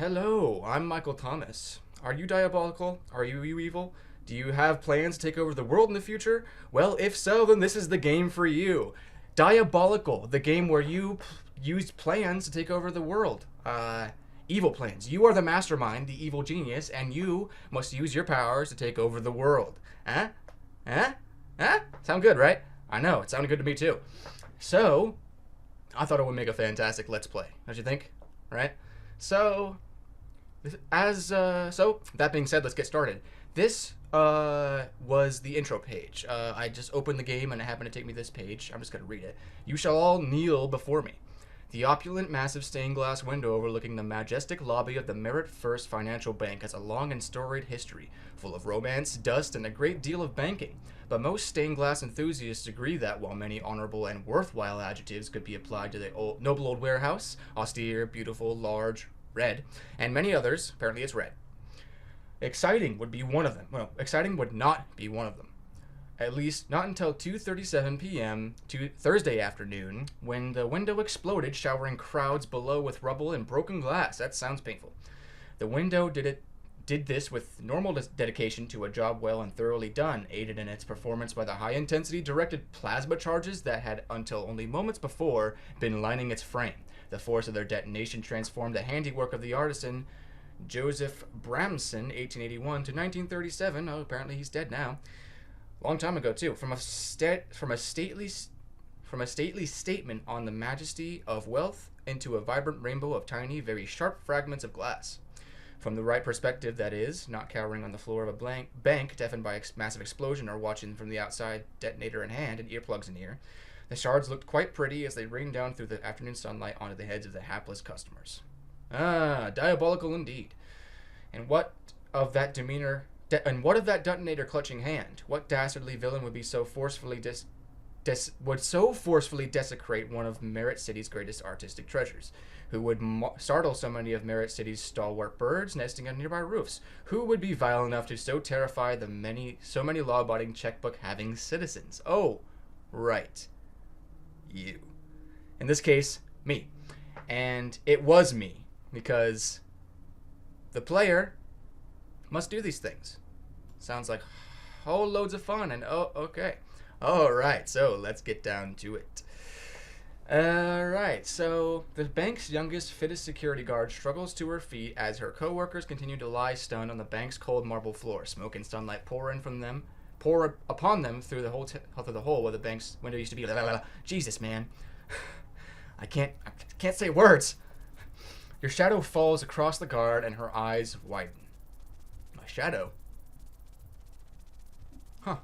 Hello, I'm Michael Thomas. Are you diabolical? Are you evil? Do you have plans to take over the world in the future? Well, if so, then this is the game for you. Diabolical, the game where you use plans to take over the world. Evil plans. You are the mastermind, the evil genius, and you must use your powers to take over the world. Huh? Huh? Huh? Sound good, right? I know, it sounded good to me too. So, I thought it would make a fantastic Let's Play. Don't you think? Right? So, that being said, let's get started. This was the intro page. I just opened the game and it happened to take me this page. I'm just going to read it. You shall all kneel before me. The opulent, massive stained glass window overlooking the majestic lobby of the Merit First Financial Bank has a long and storied history, full of romance, dust, and a great deal of banking. But most stained glass enthusiasts agree that while many honorable and worthwhile adjectives could be applied to the noble old warehouse, austere, beautiful, large, red, and many others, apparently it's red, exciting would be one of them. Well, exciting would not be one of them. At least not until 2:37 p.m. to Thursday afternoon, when the window exploded, showering crowds below with rubble and broken glass. That sounds painful. The window did this with normal dedication to a job well and thoroughly done, aided in its performance by the high-intensity directed plasma charges that had, until only moments before, been lining its frame. The force of their detonation transformed the handiwork of the artisan Joseph Bramson, 1881 to 1937. Oh, apparently he's dead now. Long time ago too. From a stately statement on the majesty of wealth into a vibrant rainbow of tiny, very sharp fragments of glass. From the right perspective, that is, not cowering on the floor of a bank, deafened by a massive explosion, or watching from the outside, detonator in hand and earplugs in ear. The shards looked quite pretty as they rained down through the afternoon sunlight onto the heads of the hapless customers. Ah, diabolical indeed. And what of that detonator clutching hand? What dastardly villain would be so forcefully desecrate one of Merit City's greatest artistic treasures? Who would startle so many of Merit City's stalwart birds nesting on nearby roofs? Who would be vile enough to so terrify so many law-abiding checkbook-having citizens? Oh, right. You. In this case, me. And it was me, because the player must do these things. Sounds like whole loads of fun, and oh, okay. Alright, so let's get down to it. Alright, so the bank's youngest, fittest security guard struggles to her feet as her co-workers continue to lie stunned on the bank's cold marble floor. Smoke and sunlight pour upon them through the hole where the bank's window used to be. Jesus, man. I can't say words. Your shadow falls across the guard and her eyes widen. My shadow? Huh.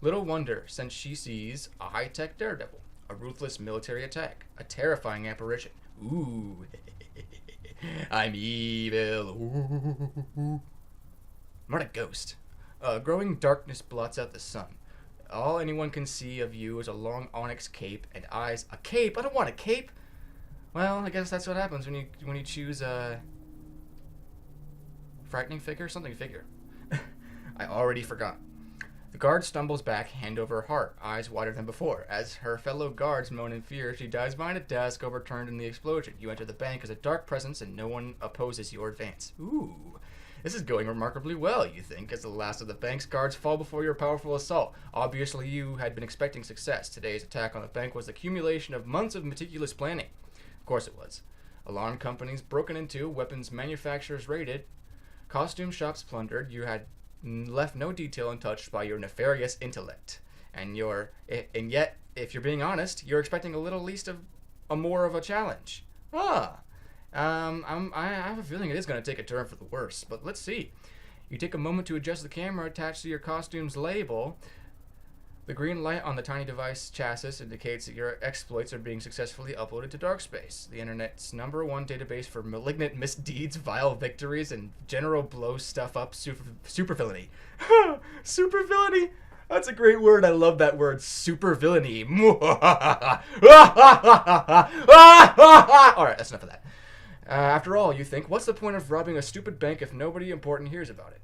Little wonder, since she sees a high-tech daredevil, a ruthless military attack, a terrifying apparition. Ooh. I'm evil. Ooh. I'm not a ghost. Growing darkness blots out the sun. All anyone can see of you is a long onyx cape and eyes. A cape? I don't want a cape. Well, I guess that's what happens when you choose a frightening figure, something figure. I already forgot. The guard stumbles back, hand over heart, eyes wider than before. As her fellow guards moan in fear, she dives behind a desk overturned in the explosion. You enter the bank as a dark presence, and no one opposes your advance. Ooh. This is going remarkably well, you think, as the last of the bank's guards fall before your powerful assault. Obviously, you had been expecting success. Today's attack on the bank was the accumulation of months of meticulous planning. Of course it was. Alarm companies broken into, weapons manufacturers raided, costume shops plundered. You had left no detail untouched by your nefarious intellect. And yet, if you're being honest, you're expecting a little least of more of a challenge. I have a feeling it is going to take a turn for the worse, but let's see. You take a moment to adjust the camera attached to your costume's label. The green light on the tiny device chassis indicates that your exploits are being successfully uploaded to Darkspace, the internet's #1 database for malignant misdeeds, vile victories, and general blow stuff up supervillainy. Supervillainy! That's a great word. I love that word. Supervillainy. Alright, that's enough of that. After all, you think, what's the point of robbing a stupid bank if nobody important hears about it?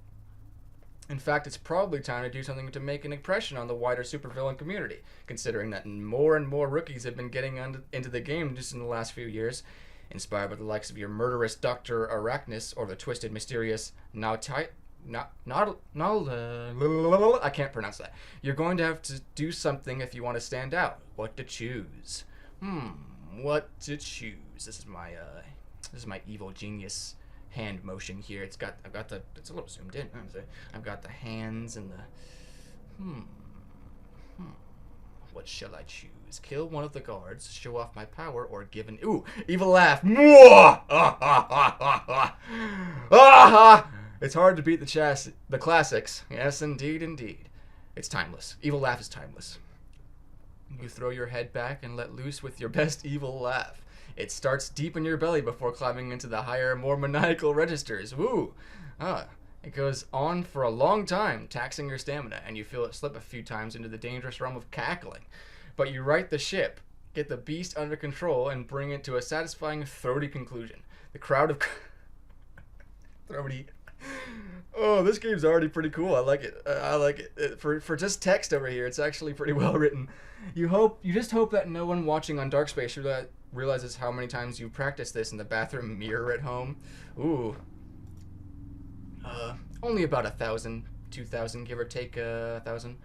In fact, it's probably time to do something to make an impression on the wider supervillain community, considering that more and more rookies have been getting into the game just in the last few years. Inspired by the likes of your murderous Dr. Arachnus or the twisted, mysterious I can't pronounce that. You're going to have to do something if you want to stand out. What to choose? What to choose? This is my evil genius hand motion here. It's a little zoomed in. I've got the hands and the What shall I choose? Kill one of the guards, show off my power, or give an evil laugh. It's hard to beat the classics. Yes, indeed. It's timeless. Evil laugh is timeless. You throw your head back and let loose with your best evil laugh. It starts deep in your belly before climbing into the higher, more maniacal registers. It goes on for a long time, taxing your stamina, and you feel it slip a few times into the dangerous realm of cackling. But you right the ship, get the beast under control, and bring it to a satisfying, throaty conclusion. The crowd of... throaty... Oh, this game's already pretty cool. I like it. For just text over here, it's actually pretty well written. You just hope that no one watching on Dark Space realizes how many times you practiced this in the bathroom mirror at home. Only about 1,000, 2,000, give or take 1,000.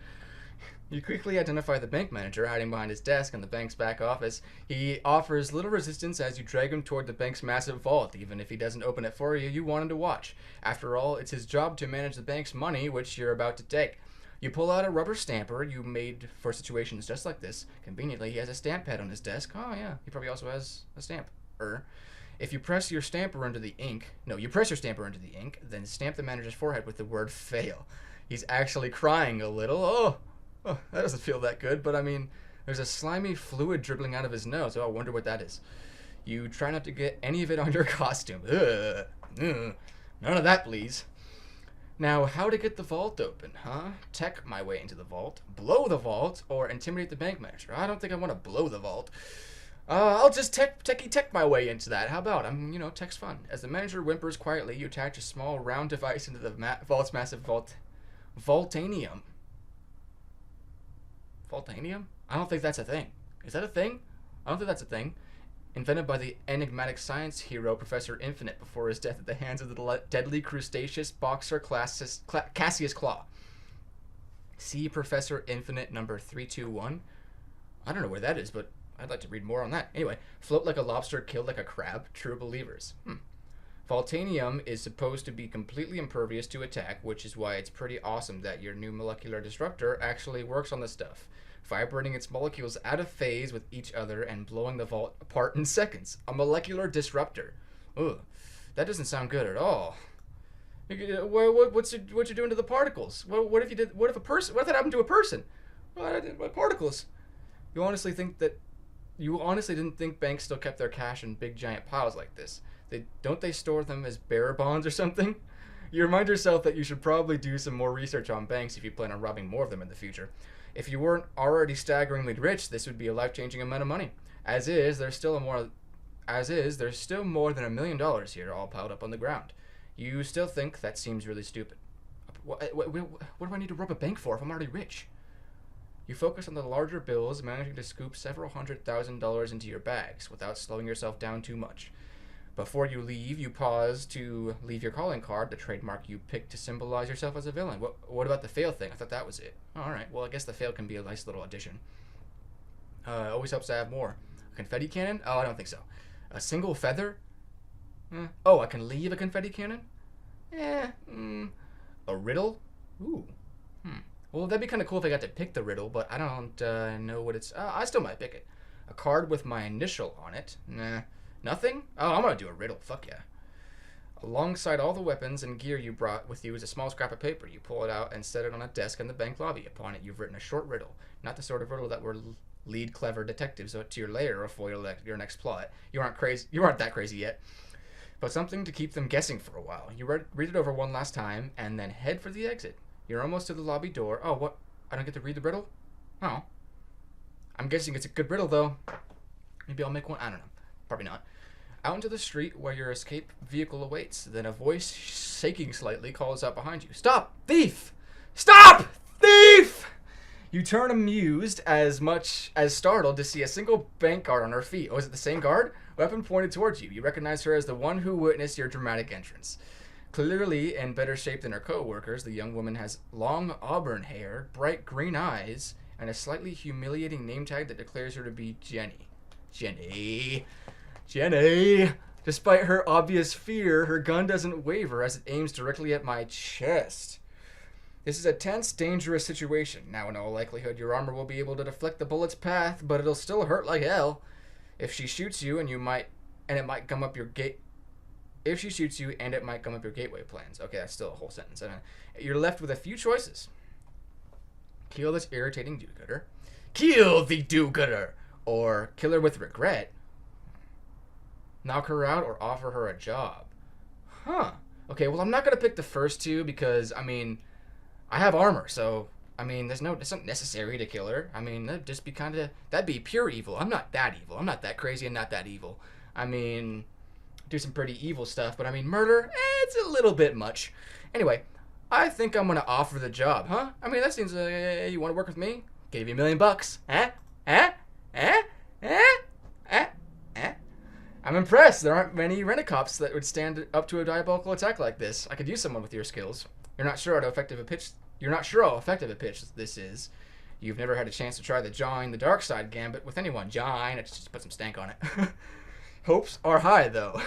You quickly identify the bank manager hiding behind his desk in the bank's back office. He offers little resistance as you drag him toward the bank's massive vault. Even if he doesn't open it for you, you want him to watch. After all, it's his job to manage the bank's money, which you're about to take. You pull out a rubber stamper you made for situations just like this. Conveniently, he has a stamp pad on his desk. Oh yeah, he probably also has a stamper. If you press your stamper into the ink, then stamp the manager's forehead with the word fail. He's actually crying a little. Oh, that doesn't feel that good, but I mean, there's a slimy fluid dribbling out of his nose. Oh, I wonder what that is. You try not to get any of it on your costume. None of that, please. Now, how to get the vault open, huh? Tech my way into the vault, blow the vault, or intimidate the bank manager. I don't think I want to blow the vault. I'll just tech my way into that. How about? Tech's fun. As the manager whimpers quietly, you attach a small round device into the vault's massive Vaultanium. Vaultanium? I don't think that's a thing. Is that a thing? I don't think that's a thing. Invented by the enigmatic science hero Professor Infinite before his death at the hands of the deadly crustaceous boxer Cassius Claw. See Professor Infinite number 321. I don't know where that is, but I'd like to read more on that. Anyway, float like a lobster, killed like a crab. True believers. Vaultanium is supposed to be completely impervious to attack, which is why it's pretty awesome that your new molecular disruptor actually works on the stuff, vibrating its molecules out of phase with each other and blowing the vault apart in seconds. A molecular disruptor. Ugh, that doesn't sound good at all. What you doing to the particles? What if that happened to a person? What particles? You honestly didn't think banks still kept their cash in big giant piles like this? Don't they store them as bearer bonds or something? You remind yourself that you should probably do some more research on banks if you plan on robbing more of them in the future. If you weren't already staggeringly rich, this would be a life-changing amount of money. As is, there's still more than $1 million here, all piled up on the ground. You still think that seems really stupid. What do I need to rob a bank for if I'm already rich? You focus on the larger bills, managing to scoop several $100,000 into your bags without slowing yourself down too much. Before you leave, you pause to leave your calling card, the trademark you picked to symbolize yourself as a villain. What about the fail thing? I thought that was it. All right, well, I guess the fail can be a nice little addition. Always helps to have more. A confetti cannon? Oh, I don't think so. A single feather? Oh, I can leave a confetti cannon? A riddle? Ooh. Well, that'd be kind of cool if I got to pick the riddle, but I don't know what it's... I still might pick it. A card with my initial on it? Nah. Nothing? Oh, I'm gonna do a riddle. Fuck yeah. Alongside all the weapons and gear you brought with you is a small scrap of paper. You pull it out and set it on a desk in the bank lobby. Upon it, you've written a short riddle. Not the sort of riddle that will lead clever detectives to your lair or foil your next plot. You aren't that crazy yet. But something to keep them guessing for a while. You read it over one last time and then head for the exit. You're almost to the lobby door. Oh, what? I don't get to read the riddle? Oh. I'm guessing it's a good riddle, though. Maybe I'll make one. I don't know. Probably not. Out into the street where your escape vehicle awaits. Then a voice, shaking slightly, calls out behind you. Stop! Thief! Stop! Thief! You turn amused as much as startled to see a single bank guard on her feet. Oh, is it the same guard? Weapon pointed towards you. You recognize her as the one who witnessed your dramatic entrance. Clearly in better shape than her co-workers, the young woman has long auburn hair, bright green eyes, and a slightly humiliating name tag that declares her to be Jenny. Jenny. Jenny. Despite her obvious fear, her gun doesn't waver as it aims directly at my chest. This is a tense, dangerous situation. Now, in all likelihood, your armor will be able to deflect the bullet's path, but it'll still hurt like hell. If she shoots you, it might gum up your gateway plans. Okay, that's still a whole sentence. You're left with a few choices. Kill this irritating do-gooder. Kill the do-gooder! Or kill her with regret. Knock her out or offer her a job. Huh. Okay, well, I'm not going to pick the first two because, I mean, I have armor, so, I mean, it's not necessary to kill her. I mean, that'd just be that'd be pure evil. I'm not that evil. I'm not that crazy and not that evil. I mean, do some pretty evil stuff, but I mean, murder, it's a little bit much. Anyway, I think I'm going to offer the job, huh? I mean, that seems, you want to work with me? Gave you $1 million bucks. I'm impressed. There aren't many rent-a-cops that would stand up to a diabolical attack like this. I could use someone with your skills. You're not sure how effective a pitch this is. You've never had a chance to try the join the dark side gambit with anyone. Join. Let's just put some stank on it. Hopes are high, though.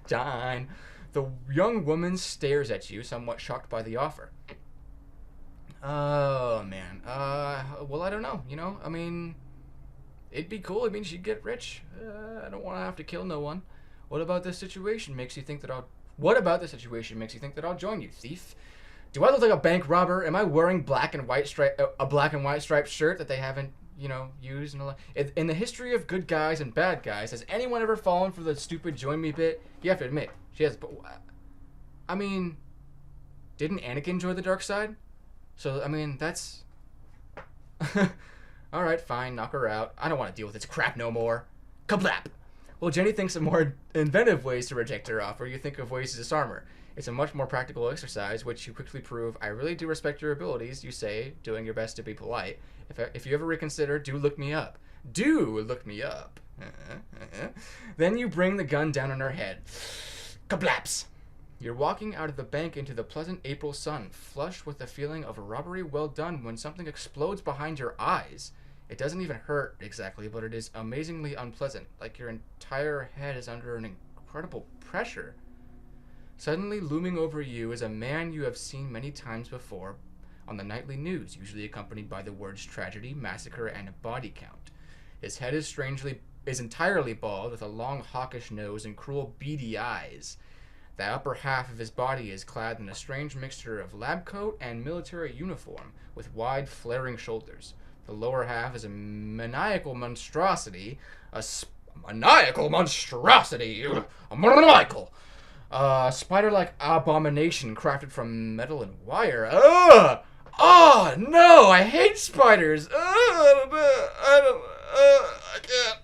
Join. The young woman stares at you, somewhat shocked by the offer. Oh, man. Well, I don't know. You know, I mean, it'd be cool. It means you'd get rich. I don't want to have to kill no one. What about this situation makes you think that I'll join you, thief? Do I look like a bank robber? Am I wearing a black and white striped shirt that they haven't, used in the history of good guys and bad guys? Has anyone ever fallen for the stupid join me bit? You have to admit, she has. But I mean, didn't Anakin join the dark side? So I mean, that's. All right, fine, knock her out. I don't want to deal with this crap no more. Kablap! Well, Jenny thinks of more inventive ways to reject her offer. You think of ways to disarm her. It's a much more practical exercise, which you quickly prove. I really do respect your abilities, you say, doing your best to be polite. If you ever reconsider, do look me up. Do look me up. Then you bring the gun down on her head. Kablaps! You're walking out of the bank into the pleasant April sun, flushed with the feeling of a robbery well done when something explodes behind your eyes. It doesn't even hurt exactly, but it is amazingly unpleasant, like your entire head is under an incredible pressure. Suddenly looming over you is a man you have seen many times before on the nightly news, usually accompanied by the words tragedy, massacre, and body count. His head is entirely bald, with a long hawkish nose and cruel beady eyes. The upper half of his body is clad in a strange mixture of lab coat and military uniform, with wide, flaring shoulders. The lower half is a maniacal monstrosity, a spider-like abomination crafted from metal and wire. Ugh! Oh, no! I hate spiders! I can't.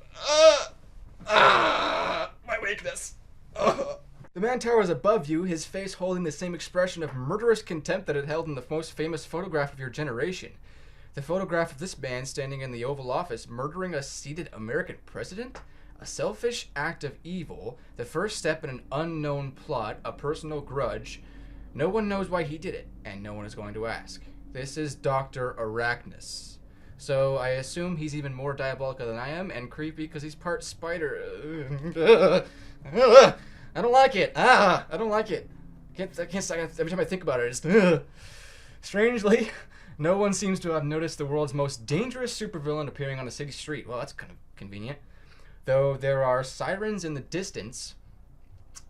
My weakness. The man towers above you, his face holding the same expression of murderous contempt that it held in the most famous photograph of your generation. The photograph of this man standing in the Oval Office murdering a seated American president? A selfish act of evil, the first step in an unknown plot, a personal grudge. No one knows why he did it, and no one is going to ask. This is Dr. Arachnus. So I assume he's even more diabolical than I am, and creepy because he's part spider. I don't like it. I don't like it. I can't. Every time I think about it, it's strangely, no one seems to have noticed the world's most dangerous supervillain appearing on a city street. Well, that's kind of convenient. Though there are sirens in the distance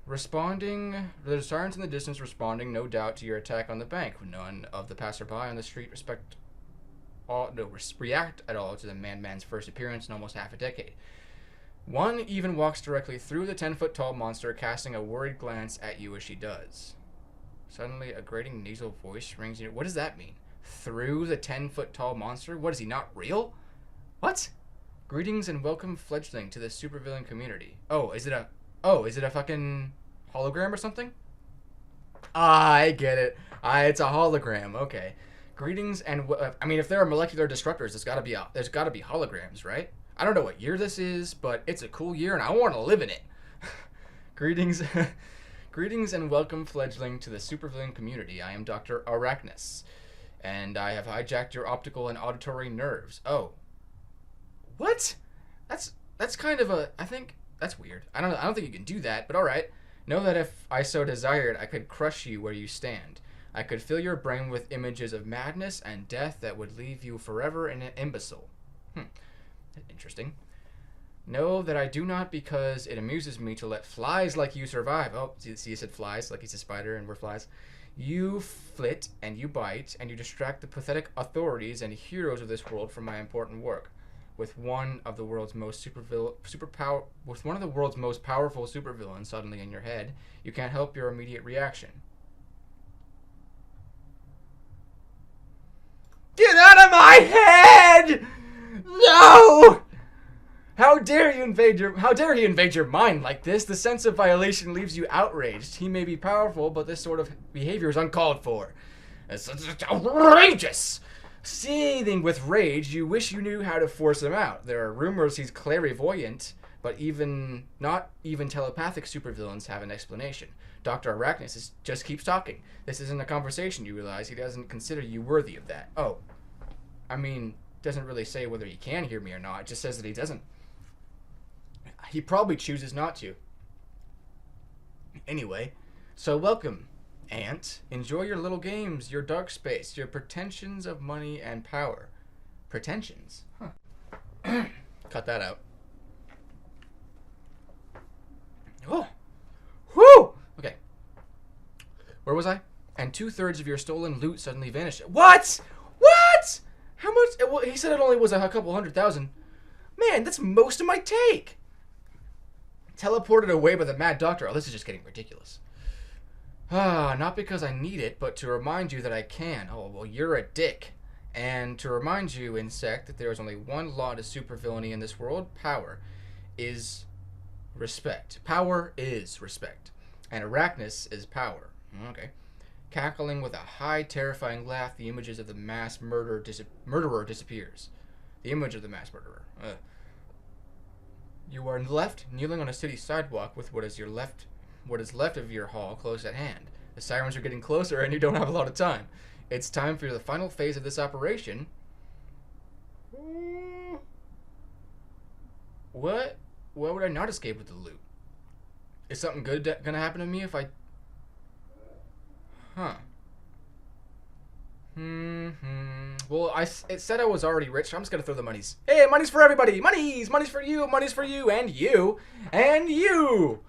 responding, no doubt, to your attack on the bank. None of the passerby on the street react at all to the man's first appearance in almost half a decade. One even walks directly through the 10-foot-tall monster, casting a worried glance at you as she does. Suddenly, a grating nasal voice rings in your... What does that mean? Through the 10-foot-tall monster? What, is he not real? What? Greetings and welcome, fledgling, to the supervillain community. Is it a fucking hologram or something? I get it. It's a hologram. Okay. Greetings and I mean, if there are molecular disruptors, there's gotta be holograms, right? I don't know what year this is, but it's a cool year, and I want to live in it. Greetings, greetings, and welcome, fledgling, to the supervillain community. I am Dr. Arachnus, and I have hijacked your optical and auditory nerves. Oh, what? That's kind of a. I think that's weird. I don't think you can do that, but all right. Know that if I so desired, I could crush you where you stand. I could fill your brain with images of madness and death that would leave you forever an imbecile. Interesting. Know that I do not because it amuses me to let flies like you survive. Oh, see, you said flies, like he's a spider and we're flies. You flit and you bite and you distract the pathetic authorities and heroes of this world from my important work. With one of the world's most powerful supervillains suddenly in your head, you can't help your immediate reaction. Get out of my head! No! How dare he invade your mind like this? The sense of violation leaves you outraged. He may be powerful, but this sort of behavior is uncalled for. It's outrageous! Seething with rage, you wish you knew how to force him out. There are rumors he's clairvoyant, but not even telepathic supervillains have an explanation. Dr. Arachnus just keeps talking. This isn't a conversation, you realize. He doesn't consider you worthy of that. Oh. I mean, doesn't really say whether he can hear me or not. It just says that he doesn't. He probably chooses not to. Anyway, so welcome, Ant. Enjoy your little games, your dark space, your pretensions of money and power. Pretensions? Huh. Cut that out. Oh. Whew! Okay. Where was I? And 2/3 of your stolen loot suddenly vanished. What? What? How much? Well, he said it only was a couple 100,000. Man, that's most of my take. Teleported away by the mad doctor. Oh, this is just getting ridiculous. Not because I need it, but to remind you that I can. Oh, well, you're a dick. And to remind you, insect, that there is only one law to supervillainy in this world. Power is respect. Power is respect. And Arachnus is power. Okay. Cackling with a high, terrifying laugh, the images of the mass murderer disappears. The image of the mass murderer. You are left kneeling on a city sidewalk with what is left of your hall close at hand. The sirens are getting closer and you don't have a lot of time. It's time for the final phase of this operation. What would I not escape with the loot? Is something good gonna happen to me if I... Huh. Well, it said I was already rich, so I'm just gonna throw the monies. Hey, money's for everybody! Money's for you, and you, and you!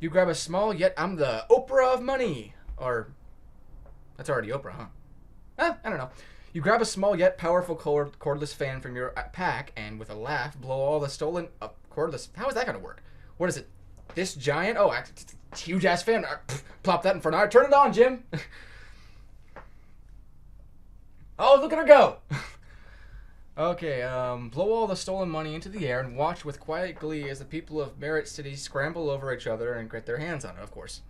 You grab a small, yet I'm the Oprah of money. Or, that's already Oprah, huh? I don't know. You grab a small yet powerful cordless fan from your pack, and with a laugh, blow all the stolen cordless... How is that gonna work? What is it? This giant... Oh, huge-ass fan. Plop that in front of her. Turn it on, Jim! Oh, look at her go! Okay, blow all the stolen money into the air and watch with quiet glee as the people of Merit City scramble over each other and get their hands on it, of course.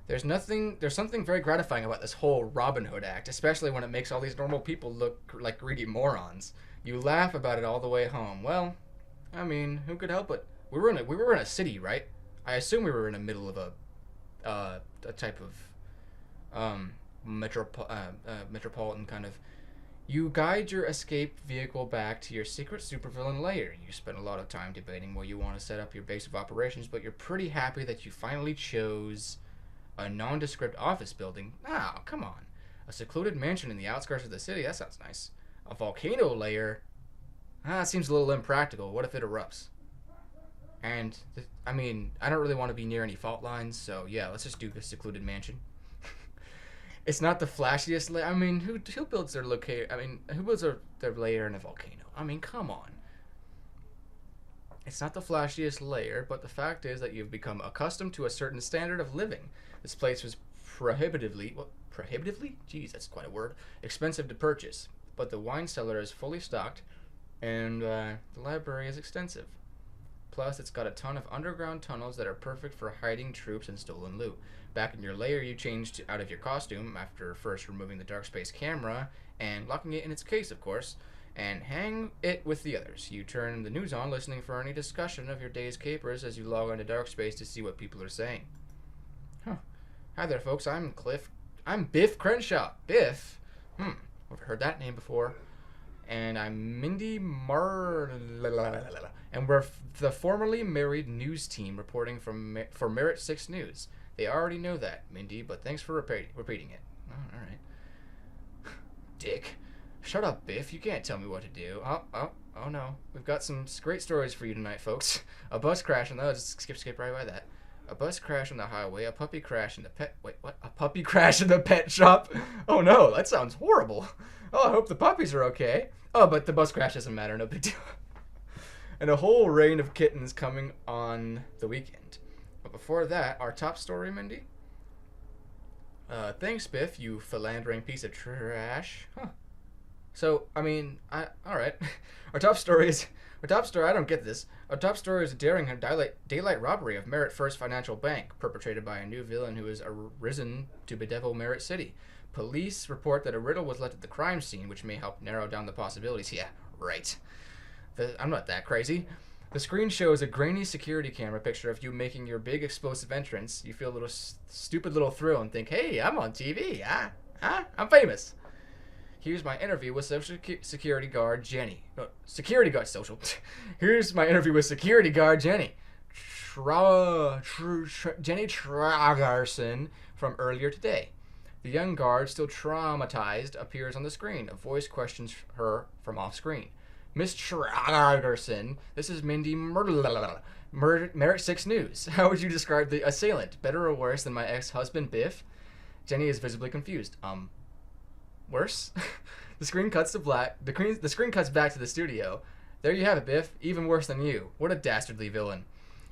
There's something very gratifying about this whole Robin Hood act, especially when it makes all these normal people look like greedy morons. You laugh about it all the way home. Well, I mean, who could help it? We were in a city, right? I assume we were in the middle of a type of metropolitan kind of. You guide your escape vehicle back to your secret supervillain lair. You spent a lot of time debating where you want to set up your base of operations, but you're pretty happy that you finally chose a nondescript office building. Oh, come on. A secluded mansion in the outskirts of the city. That sounds nice. A volcano lair. That seems a little impractical. What if it erupts? And, I mean, I don't really want to be near any fault lines, so yeah, let's just do a secluded mansion. It's not the flashiest lair. I mean, who builds their who builds their lair in a volcano? I mean, come on. It's not the flashiest lair, but the fact is that you've become accustomed to a certain standard of living. This place was prohibitively? Jeez, that's quite a word. Expensive to purchase, but the wine cellar is fully stocked, and the library is extensive. Plus, it's got a ton of underground tunnels that are perfect for hiding troops and stolen loot. Back in your lair, you changed out of your costume after first removing the dark space camera and locking it in its case, of course, and hang it with the others. You turn the news on, listening for any discussion of your day's capers as you log onto dark space to see what people are saying. Huh. Hi there, folks. I'm Biff Crenshaw. Biff? I've heard that name before. And I'm Mindy and we're the formerly married news team reporting for Merit 6 News. They already know that, Mindy, but thanks for repeating it. Oh, all right. Dick. Shut up, Biff. You can't tell me what to do. Oh no. We've got some great stories for you tonight, folks. A bus crash, and just skip right by that. A bus crash on the highway, a puppy crash in the A puppy crash in the pet shop? Oh no, that sounds horrible. Oh, I hope the puppies are okay. Oh, but the bus crash doesn't matter, no big deal. And a whole rain of kittens coming on the weekend. But before that, our top story, Mindy? Thanks, Biff, you philandering piece of trash. Huh. So, I mean, alright. Our top story, I don't get this. Our top story is a daring daylight robbery of Merit First Financial Bank, perpetrated by a new villain who has arisen to bedevil Merit City. Police report that a riddle was left at the crime scene, which may help narrow down the possibilities. Yeah, right. I'm not that crazy. The screen shows a grainy security camera picture of you making your big explosive entrance. You feel a little stupid little thrill and think, hey, I'm on TV. I'm famous. Here's my interview with security guard Jenny. No, security guard social. Here's my interview with security guard Jenny. Jenny Tragarson from earlier today. The young guard, still traumatized, appears on the screen. A voice questions her from off screen. Miss Tragarson, this is Mindy Merit 6 News. How would you describe the assailant? Better or worse than my ex-husband Biff? Jenny is visibly confused. Worse? The screen cuts to black. The screen cuts back to the studio. There you have it, Biff. Even worse than you. What a dastardly villain.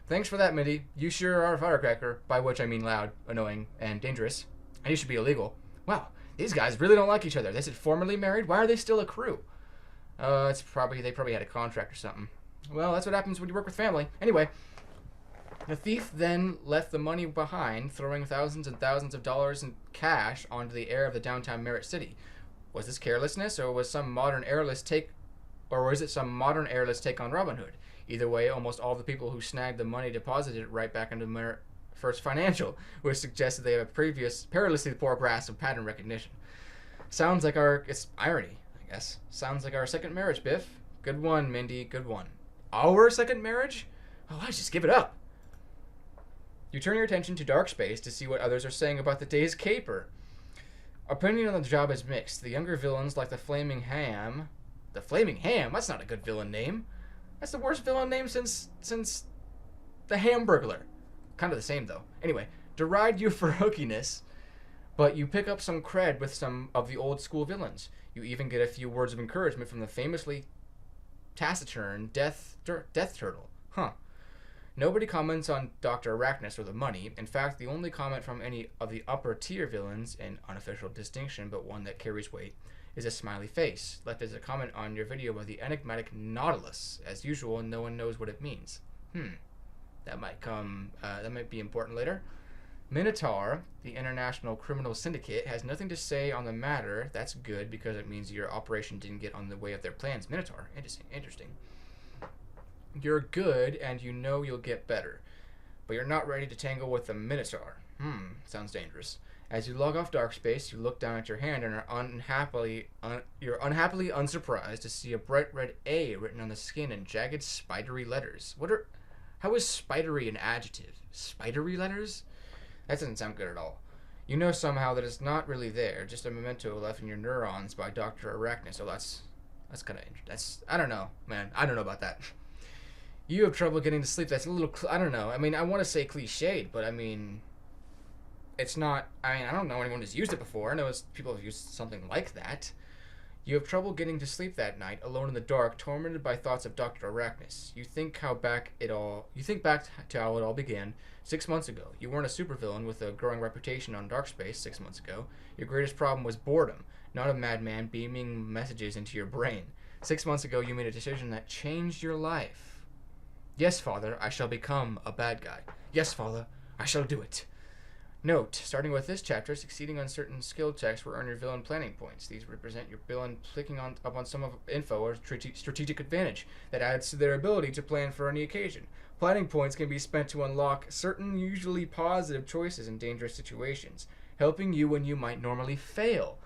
Thanks for that, Mindy. You sure are a firecracker, by which I mean loud, annoying, and dangerous. And you should be illegal. Wow, these guys really don't like each other. They said formerly married. Why are they still a crew? They probably had a contract or something. Well, that's what happens when you work with family. Anyway, the thief then left the money behind, throwing thousands and thousands of dollars in cash onto the air of the downtown Merit City. Was this carelessness, or was it some modern airless take on Robin Hood? Either way, almost all the people who snagged the money deposited it right back into Merit First Financial, which suggests that they have a previous perilously poor grasp of pattern recognition. Sounds like it's irony, I guess. Sounds like our second marriage, Biff. Good one, Mindy, good one. Our second marriage? Oh, I just give it up. You turn your attention to dark space to see what others are saying about the day's caper. Opinion on the job is mixed. The younger villains like the Flaming Ham. The Flaming Ham? That's not a good villain name. That's the worst villain name since the Hamburglar. Kind of the same, though. Anyway, deride you for hookiness, but you pick up some cred with some of the old school villains. You even get a few words of encouragement from the famously taciturn Death Turtle. Huh. Nobody comments on Dr. Arachnus or the money. In fact, the only comment from any of the upper tier villains, an unofficial distinction but one that carries weight, is a smiley face, left as a comment on your video by the enigmatic Nautilus. As usual, no one knows what it means. That might be important later. Minotaur, the International Criminal Syndicate, has nothing to say on the matter. That's good because it means your operation didn't get on the way of their plans. Minotaur, interesting. You're good and you know you'll get better, but you're not ready to tangle with the Minotaur. Sounds dangerous. As you log off dark space, you look down at your hand and are unhappily unsurprised to see a bright red A written on the skin in jagged spidery letters. How is spidery an adjective? Spidery letters? That doesn't sound good at all. You know somehow that it's not really there, just a memento left in your neurons by Dr. Arachnus. So that's kind of interesting. I don't know, man. I don't know about that. You have trouble getting to sleep. That's a little, I don't know. I mean, I want to say cliched, but I mean, it's not, I don't know anyone who's used it before. I know people have used something like that. You have trouble getting to sleep that night, alone in the dark, tormented by thoughts of Dr. Arachnus. You think back to how it all began 6 months ago. You weren't a supervillain with a growing reputation on dark space 6 months ago. Your greatest problem was boredom, not a madman beaming messages into your brain. 6 months ago, you made a decision that changed your life. Yes, Father, I shall become a bad guy. Yes, Father, I shall do it. Note, starting with this chapter, succeeding on certain skill checks will earn your villain planning points. These represent your villain clicking up on some of info or strategic advantage that adds to their ability to plan for any occasion. Planning points can be spent to unlock certain usually positive choices in dangerous situations, helping you when you might normally fail.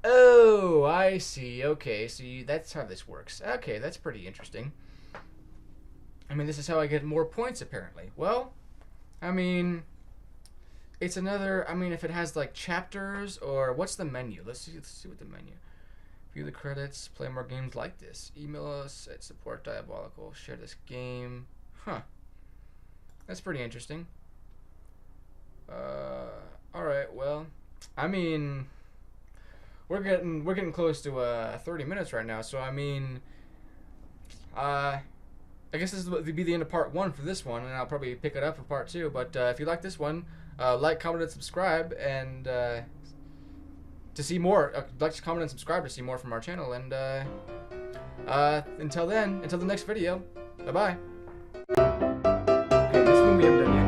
Oh, I see. Okay, so that's how this works. Okay, that's pretty interesting. I mean, this is how I get more points, apparently. Well, I mean... It's another, I mean, if it has like chapters or what's the menu? Let's see what the menu. View the credits, play more games like this. Email us at support Diabolical. Share this game. Huh. That's pretty interesting. Alright, well, I mean, we're getting close to 30 minutes right now, so I mean, I guess this would be the end of part 1 for this one, and I'll probably pick it up for part 2, but if you like this one, like, comment, and subscribe, and to see more. Like, comment, and subscribe to see more from our channel. And until then, until the next video, bye bye. Okay, this one we haven't done yet.